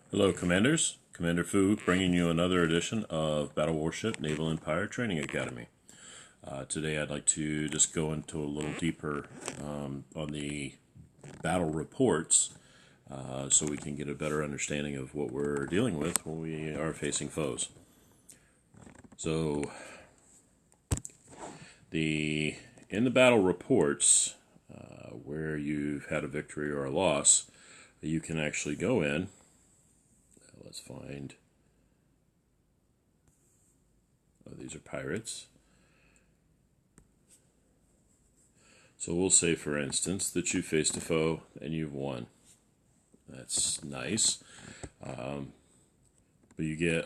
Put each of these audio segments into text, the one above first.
Hello, Commanders. Commander Fu bringing you another edition of Battle Warship Naval Empire Training Academy. Today I'd like to just go into a little deeper on the battle reports so we can get a better understanding of what we're dealing with when we are facing foes. So, in the battle reports, where you've had a victory or a loss, you can actually go in. Let's find. Oh, these are pirates. So we'll say, for instance, that you faced a foe and you've won. That's nice. But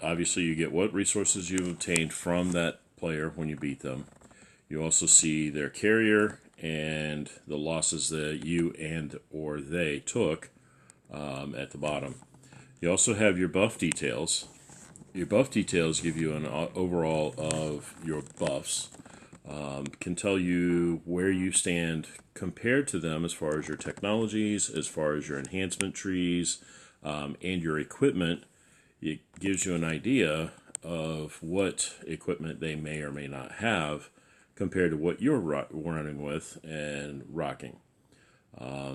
obviously you get what resources you've obtained from that player when you beat them. You also see their carrier and the losses that you and or they took at the bottom. You also have your buff details. Your buff details give you an overall of your buffs. Can tell you where you stand compared to them as far as your technologies, as far as your enhancement trees, and your equipment. It gives you an idea of what equipment they may or may not have compared to what you're running with and rocking.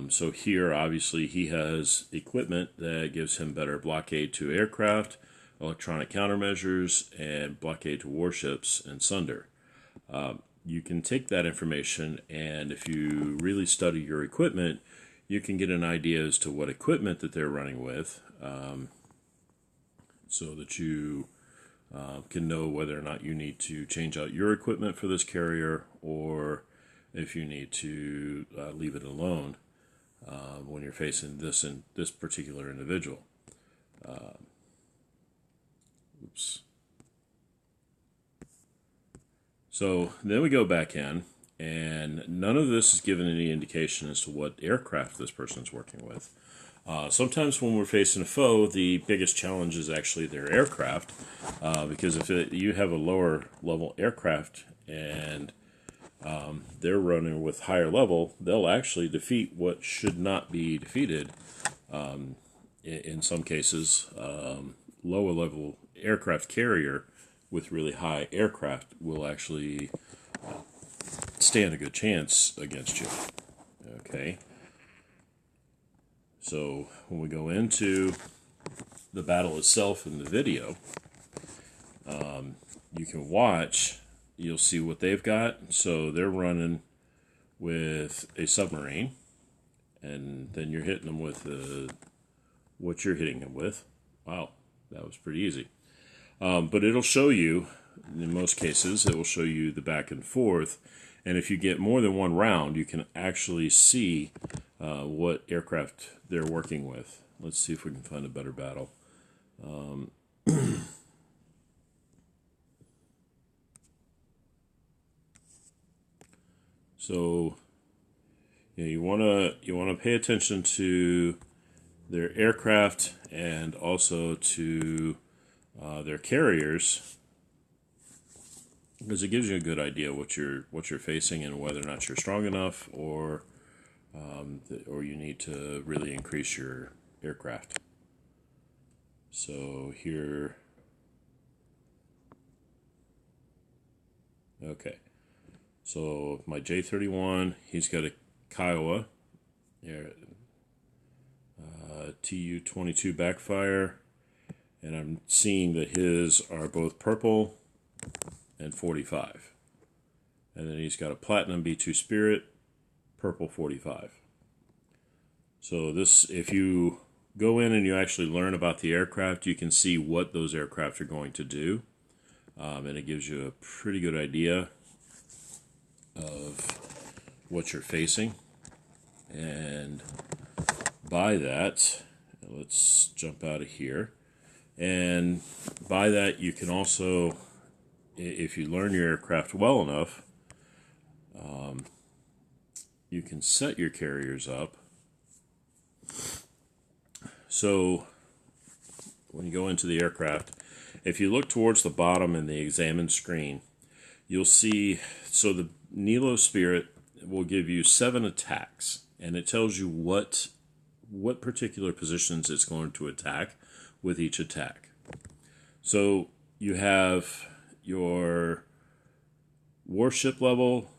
So here, obviously, he has equipment that gives him better blockade to aircraft, electronic countermeasures, and blockade to warships and sunder. You can take that information, and if you really study your equipment, you can get an idea as to what equipment that they're running with, so that you can know whether or not you need to change out your equipment for this carrier, or if you need to leave it alone when you're facing this particular individual. Oops. So then we go back in, and none of this is given any indication as to what aircraft this person's working with. Sometimes when we're facing a foe, the biggest challenge is actually their aircraft, because if you have a lower level aircraft and they're running with higher level, they'll actually defeat what should not be defeated. In some cases, lower level aircraft carrier with really high aircraft will actually stand a good chance against you. Okay. So when we go into the battle itself in the video, you can watch, you'll see what they've got. So they're running with a submarine, and then you're hitting them with what you're hitting them with. Wow, that was pretty easy. But it'll show you, in most cases, it will show you the back and forth. And if you get more than one round, you can actually see what aircraft they're working with. Let's see if we can find a better battle. So you wanna pay attention to their aircraft and also to their carriers, because it gives you a good idea what you're facing and whether or not you're strong enough, or you need to really increase your aircraft. So here, okay. So my J-31, he's got a Kiowa, Tu-22 backfire, and I'm seeing that his are both purple and 45. And then he's got a platinum B2 Spirit, purple 45. So this, if you go in and you actually learn about the aircraft, you can see what those aircraft are going to do. And it gives you a pretty good idea of what you're facing. And by that, let's jump out of here. And by that, you can also, if you learn your aircraft well enough, you can set your carriers up. So when you go into the aircraft, if you look towards the bottom in the examine screen, you'll see, so the Nilo Spirit will give you 7 attacks, and it tells you what what particular positions it's going to attack with each attack. So you have your warship level.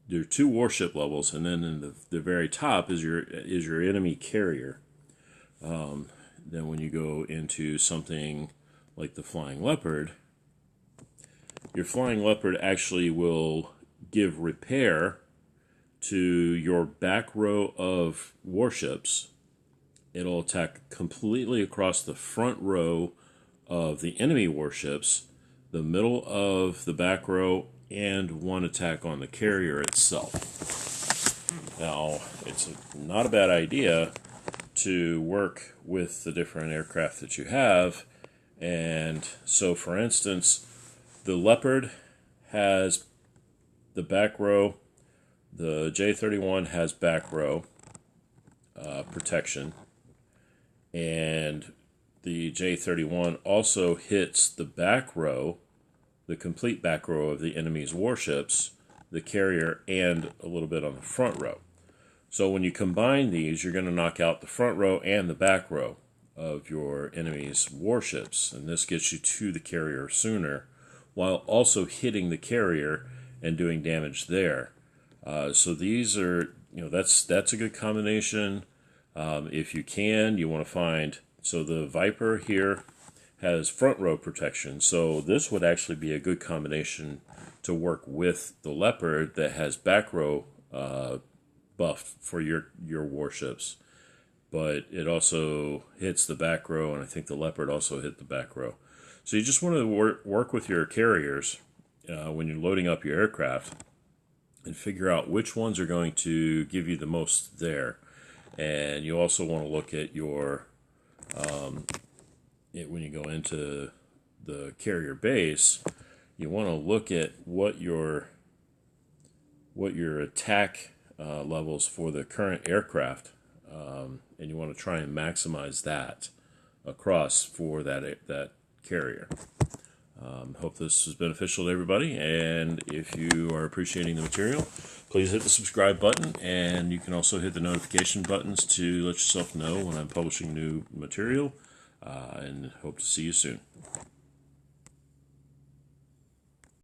There are 2 warship levels, and then in the very top is your enemy carrier. Then when you go into something like the Flying Leopard, your Flying Leopard actually will give repair to your back row of warships. It'll attack completely across the front row of the enemy warships, the middle of the back row, and 1 attack on the carrier itself. Now, it's not a bad idea to work with the different aircraft that you have. And so, for instance, the Leopard has the back row, the J-31 has back row protection, and the J-31 also hits the back row, the complete back row of the enemy's warships, the carrier, and a little bit on the front row. So when you combine these, you're going to knock out the front row and the back row of your enemy's warships, and this gets you to the carrier sooner, while also hitting the carrier and doing damage there. So these are, that's a good combination. If you can, you want to find, so the Viper here has front row protection, so this would actually be a good combination to work with the Leopard that has back row buff for your warships, but it also hits the back row, and I think the Leopard also hit the back row. So you just want to work with your carriers when you're loading up your aircraft and figure out which ones are going to give you the most there. And you also want to look at your when you go into the carrier base, you want to look at what your attack levels for the current aircraft, and you want to try and maximize that across for that carrier. Hope this is beneficial to everybody, and if you are appreciating the material, please hit the subscribe button, and you can also hit the notification buttons to let yourself know when I'm publishing new material, and hope to see you soon.